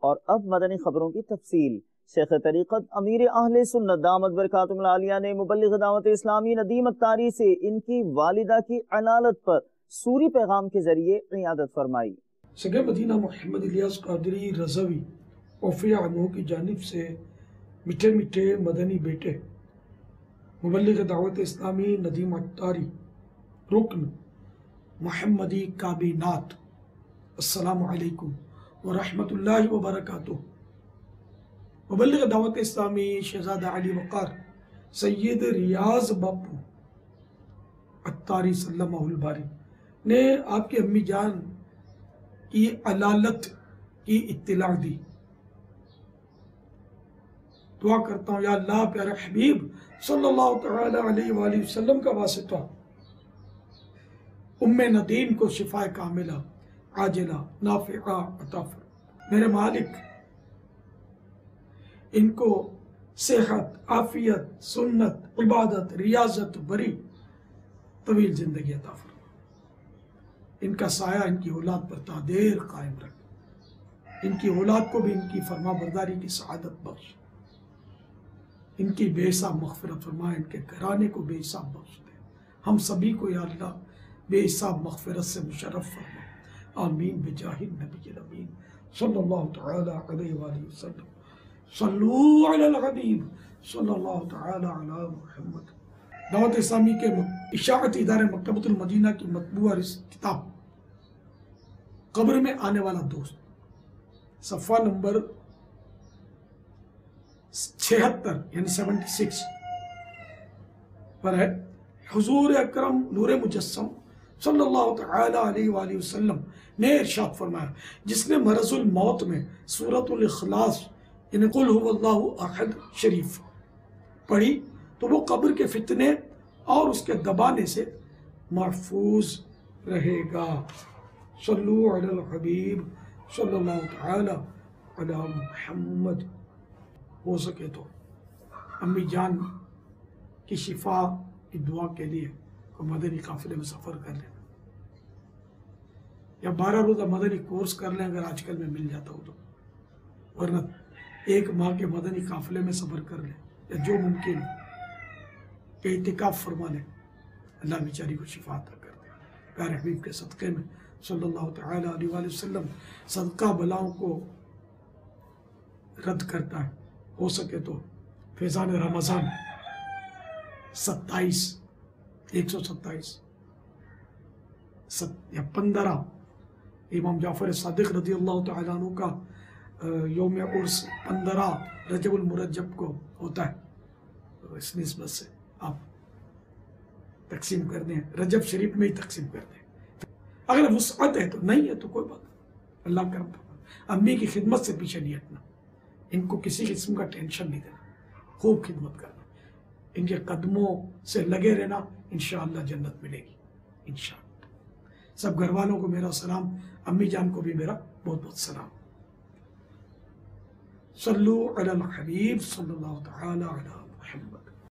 اور اب مدنی خبروں کی تفصیل۔ شیخ طریقت امیر اہل سنت دامت برکاتہم العالیہ نے مبلغ دعوت اسلامی ندیم اتاری سے ان کی والدہ کی علالت پر سوری پیغام کے ذریعے عیادت فرمائی۔ سگے مدینہ محمد الیاس قادری رضوی عفیہ عنہ کی جانب سے میٹھے میٹھے مدنی بیٹے مبلغ دعوت اسلامی ندیم اتاری رکن محمدی کابینات، السلام علیکم ورحمۃ اللہ وبرکاتہ۔ مبلغ دعوت اسلامی شہزادہ علی وقار سید ریاض باپو اتاری سلمہ الباری نے آپ کی امی جان کی علالت کی اطلاع دی۔ دعا کرتا ہوں یا اللہ پیارے حبیب صلی اللہ تعالی علیہ وآلہ وسلم کا واسطہ ام ندیم کو شفا کاملہ عاجلہ نافعہ عطا فرما۔ میرے مالک ان کو صحت، عافیت، سنت، عبادت، ریاضت، بری طویل زندگی عطا فرما۔ ان کا سایہ ان کی اولاد پر تا دیر قائم رکھ، ان کی اولاد کو بھی ان کی فرما برداری کی سعادت بخش، ان کی بے حساب مغفرت فرما، ان کے گھرانے کو بے حساب بخش دے، ہم سبھی کو یا اللہ بے حساب مغفرت سے مشرف فرما، آمین بجاہ النبی الامین صلی اللہ تعالی علیہ وآلہ وسلم۔ صلو علی الحبیب صلی اللہ تعالی علی محمد۔ دعوت اسلامی کے اشاعتی ادارے مکتبۃ المدینہ کی مطبوعہ کتاب قبر میں آنے والا دوست صفحہ نمبر 76 یعنی 76 پر ہے۔ حضور اکرم نور مجسم صلی اللہ تعالی علیہ وآلہ وسلم نے ارشاد فرمایا، جس نے مرض الموت میں سورۃ الاخلاص یعنی قل هو اللہ احد شریف پڑھی تو وہ قبر کے فتنے اور اس کے دبانے سے محفوظ رہے گا۔ صلو علی الحبیب صلی اللہ تعالی علی محمد۔ ہو سکے تو امی جان کی شفا کی دعا کے لیے کوئی مدنی قافلے میں سفر کر لیں یا 12 روزہ مدنی کورس کر لیں اگر آج کل میں مل جاتا ہو تو، ورنہ 1 ماہ کے مدنی قافلے میں سفر کر لیں یا جو ممکن کہ اعتکاف فرما لیں، اللہ بیچاری کو شفا عطا کر دے۔ پیارے حبیب کے صدقے میں صلی اللہ تعالی علیہ وآلہ وسلم صدقہ بلاؤں کو رد کرتا ہے۔ ہو سکے تو فیضان رمضان 127 یا 15 امام جعفر صادق رضی اللہ تعالیٰ عنہ کا یوم عرس 15 رجب المرجب کو ہوتا ہے، تو اس نسبت سے آپ تقسیم کر دیں، رجب شریف میں ہی تقسیم کر دیں۔ اگر وسعت ہے تو، نہیں ہے تو کوئی بات نہیں، اللہ کرم فرما۔ امی کی خدمت سے پیچھے نہیں ہٹنا، ان کو کسی قسم کا ٹینشن نہیں دینا، خوب خدمت کرنا، ان کے قدموں سے لگے رہنا، انشاءاللہ جنت ملے گی انشاءاللہ۔ سب گھر والوں کو میرا سلام، امی جان کو بھی میرا بہت بہت سلام۔ صلو علی الحبیب صلی اللہ تعالی علی محمد۔